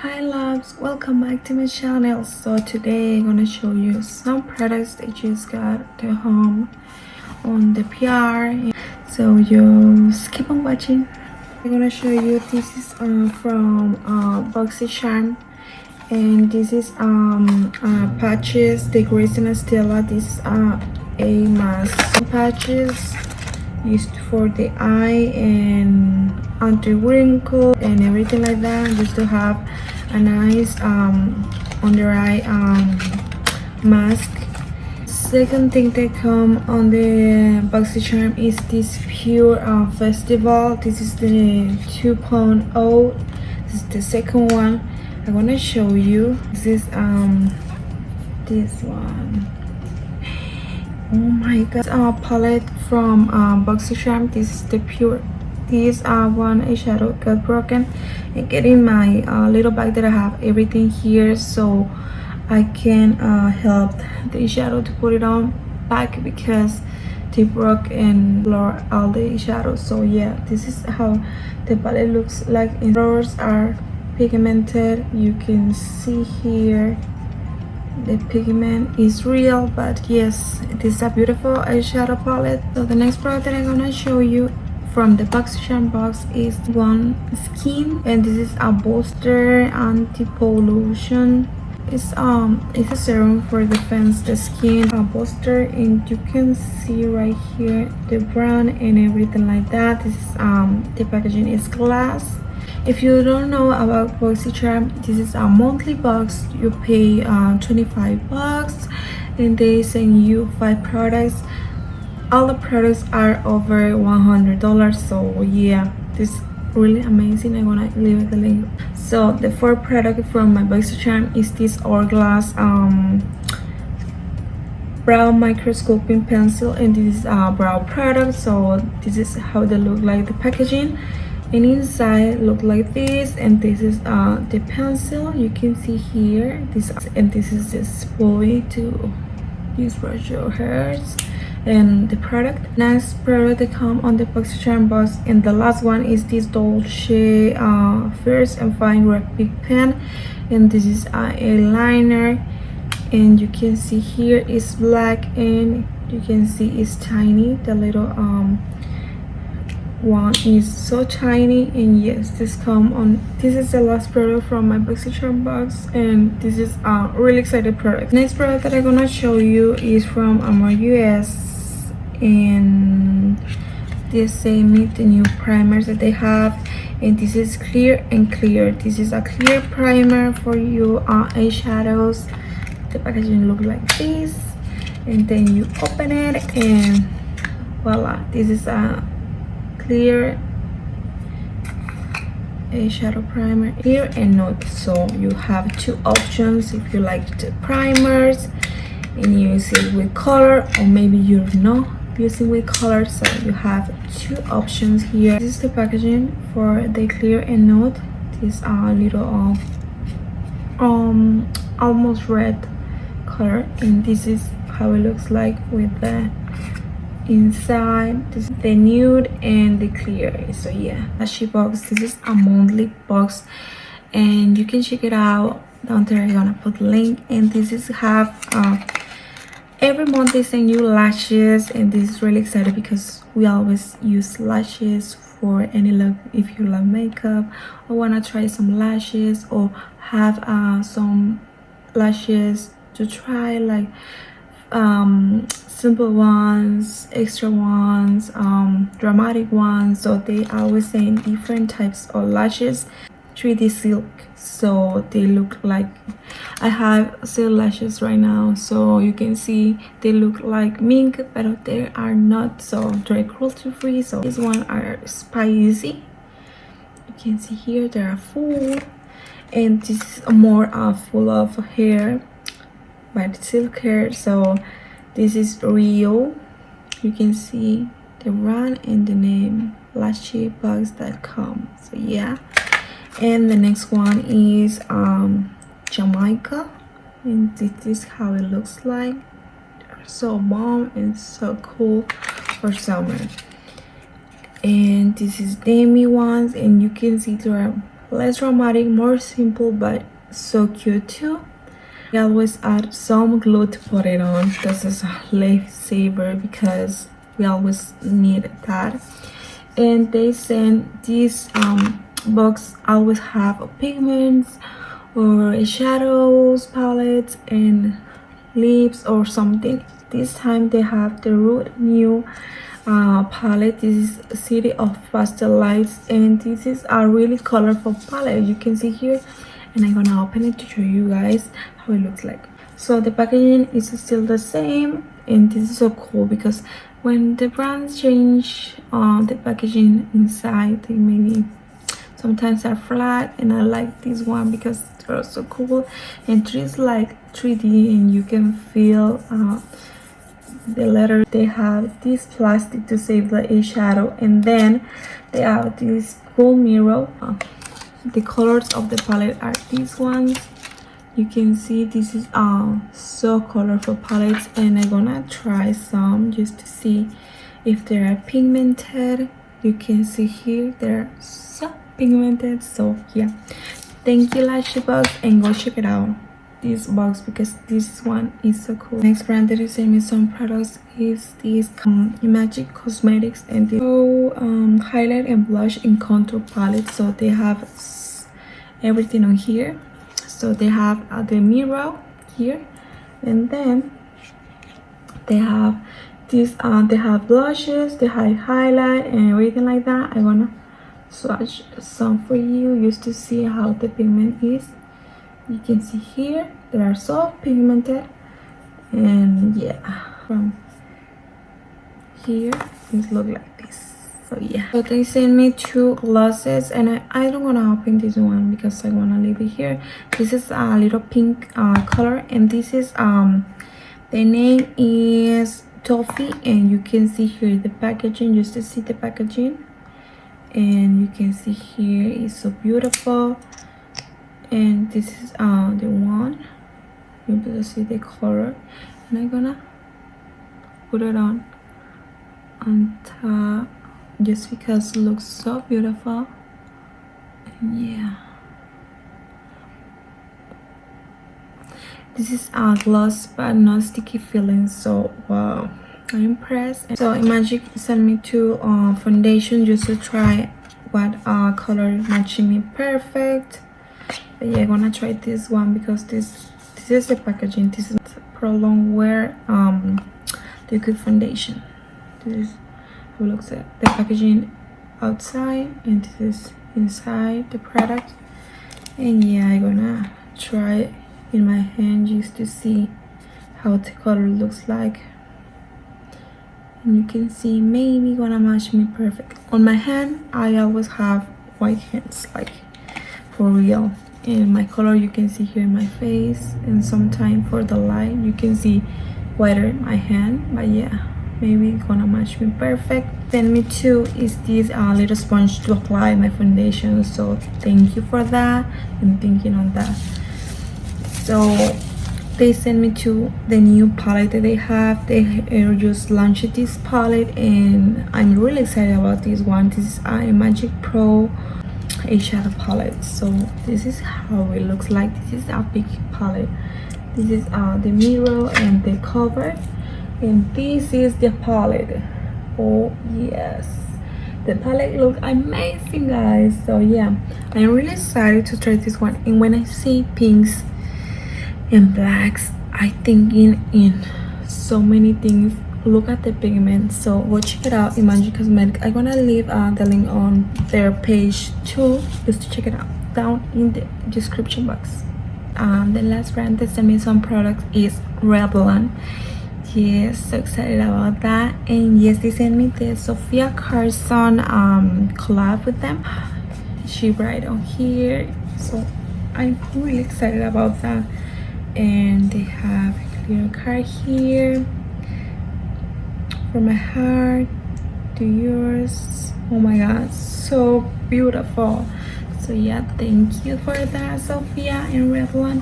Hi loves, welcome back to my channel. So today I'm gonna show you some products that I just got to home on the PR. So you keep on watching. I'm gonna show you this is from boxycharm, and this is patches, the Grace and Estella. This is a mask patches used for the eye and anti-wrinkle and everything like that, just to have a nice under eye mask. Second thing that come on the boxycharm is this pure festival. This is the 2.0. This is the second one I want to show you. This is this one. Oh my god, palette from boxycharm. This is the pure. This one eyeshadow got broken and get in my little bag that I have everything here, so I can help the eyeshadow to put it on back because they broke and blur all the eyeshadows. So yeah, this is how the palette looks like. And colors are pigmented. You can see here the pigment is real, but yes, it is a beautiful eyeshadow palette. So the next product that I'm gonna show you from the boxycharm box is one skin, and this is a booster anti-pollution. It's a serum for defense the skin, a booster, and you can see right here the brand and everything like that. This is the packaging is glass. If you don't know about boxycharm, this is a monthly box. You pay 25 bucks and they send you 5 products. All the products are over $100, so yeah, this is really amazing. I'm gonna leave the link. So the 4th product from my boxycharm is this hourglass brow microscoping pencil, and this is a brow product. So this is how they look like, the packaging, and inside look like this. And this is the pencil. You can see here this, and this is the spoolie to use brush your hairs. And the product, next product that come on the boxycharm box, and the last one is this Dolce Fierce and Fine Graphic pen, and this is a liner, and you can see here is black, and you can see it's tiny. The little one is so tiny. And yes, this come on. This is the last product from my boxycharm box, and this is a really excited product. Next product that I'm gonna show you is from Amore US, and they say meet the new primers that they have, and this is clear and clear. This is a clear primer for you eyeshadows. The packaging look like this, and then you open it and voila, this is a clear eyeshadow primer, clear and nude. So you have 2 options if you like the primers and you use it with color, or maybe you're not using with color, so you have 2 options here. This is the packaging for the clear and nude. This little almost red color, and this is how it looks like with the inside. This is the nude and the clear. So yeah, lashybugs. This is a monthly box, and you can check it out down there. I'm gonna put the link. And this is have every month they send you lashes, and this is really excited because we always use lashes for any look. If you love makeup or want to try some lashes, or have some lashes to try, like simple ones, extra ones, dramatic ones. So they always send different types of lashes, 3D silk, so they look like, I have silk lashes right now, so you can see they look like mink, but they are not. So they're cruelty free. So these ones are spicy. You can see here they are full, and this is more full of hair, but silk hair. So this is real. You can see the brand and the name, lashybugs.com. So yeah. And the next one is Jamaica, and this is how it looks like. They're so bomb and so cool for summer. And this is Demi ones, and you can see there are less dramatic, more simple, but so cute too. I always add some glue to put it on. This is a lifesaver because we always need that. And they send these box always have pigments or shadows, palettes, and lips or something. This time they have the root new palette. This is City of Pastel Lights, and this is a really colorful palette. You can see here, and I'm gonna open it to show you guys how it looks like. So the packaging is still the same, and this is so cool because when the brands change the packaging inside, they maybe sometimes are flat, and I like this one because they're so cool, and it's like 3D, and you can feel the letter. They have this plastic to save the eyeshadow, and then they have this cool mirror. The colors of the palette are these ones. You can see this is so colorful palettes, and I'm gonna try some just to see if they are pigmented. You can see here they're so pigmented. So yeah, thank you lashybugs, and go check it out, this box, because this one is so cool. Next brand that is sent me some products is this Magic Cosmetics, and this highlight and blush and contour palette. So they have everything on here. So they have the mirror here, and then they have this they have blushes, they have highlight and everything like that. I wanna swatch some for you just to see how the pigment is. You can see here they are so pigmented, and yeah, from here it look like this. So yeah, so they sent me 2 glosses, and I don't want to open this one because I want to leave it here. This is a little pink color, and this is the name is Toffee, and you can see here the packaging, just to see the packaging, and you can see here it's so beautiful. And this is the one, you'll be able to see the color, and I'm gonna put it on top just because it looks so beautiful. And yeah, this is a gloss but not sticky feeling, so wow, I'm impressed. So Magic sent me 2 foundation just to try what color matching me perfect. But yeah, I'm gonna try this one because this is the packaging. This is prolonged wear liquid foundation. This is how it looks at the packaging outside, and this is inside the product. And yeah, I'm gonna try it in my hand just to see how the color looks like. And you can see maybe gonna match me perfect. On my hand, I always have white hands, like for real. And my color you can see here in my face, and sometimes for the light you can see whiter in my hand. But yeah, maybe gonna match me perfect. Then me too is this little sponge to apply my foundation, so thank you for that and thinking on that. So they sent me to the new palette that they have. They just launched this palette, and I'm really excited about this one. This is a Magic Pro eyeshadow palette. So this is how it looks like. This is a big palette. This is the mirror and the cover, and this is the palette. Oh yes, the palette looks amazing, guys. So yeah, I'm really excited to try this one. And when I see pinks and blacks, I thinking in so many things. Look at the pigment. So go check it out in Magic Cosmetics. I'm gonna leave the link on their page too, just to check it out down in the description box. The last brand that sent me some products is Revlon. Yes, so excited about that. And yes, they sent me the Sofia Carson collab with them. She right on here, so I'm really excited about that. And they have a clear card here. From my heart to yours. Oh my god, so beautiful. So yeah, thank you for that, Sofia and Revlon.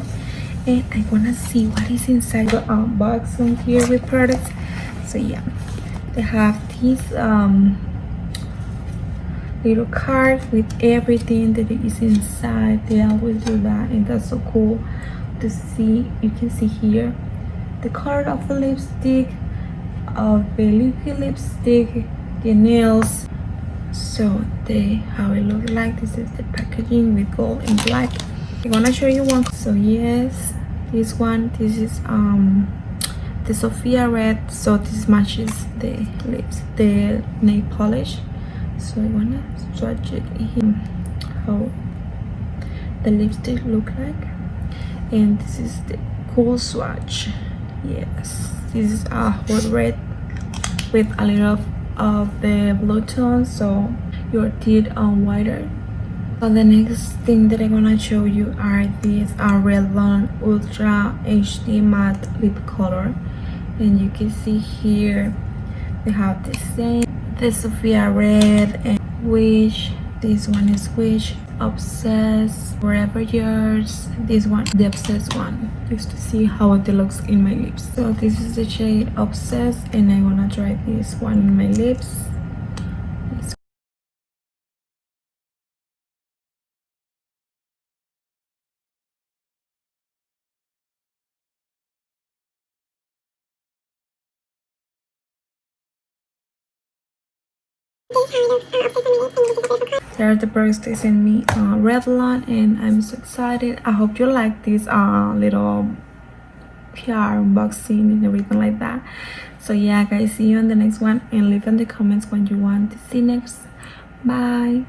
And I wanna see what is inside the box on here with products. So yeah, they have these little card with everything that is inside. They always do that, and that's so cool to see. You can see here the color of the lipstick, of the liquid lipstick, the nails. So they how it looks like. This is the packaging with gold and black. I'm gonna show you one. So yes, this one, this is the Sofia red, so this matches the lips, the nail polish. So I wanna swatch it here, how the lipstick look like, and this is the cool swatch. Yes, this is a hot red with a little of the blue tone, so your teeth are whiter. So the next thing that I'm gonna show you are these revlon ultra HD matte lip color, and you can see here they have the same, the Sofia red and wish. This one is wish, obsessed, forever yours. This one, the obsessed one, just to see how it looks in my lips. So this is the shade obsessed, and I wanna try this one in my lips. There are the products they sent me, Revlon, and I'm so excited. I hope you like this little PR unboxing and everything like that. So yeah guys, see you on the next one, and leave in the comments what you want to see next. Bye.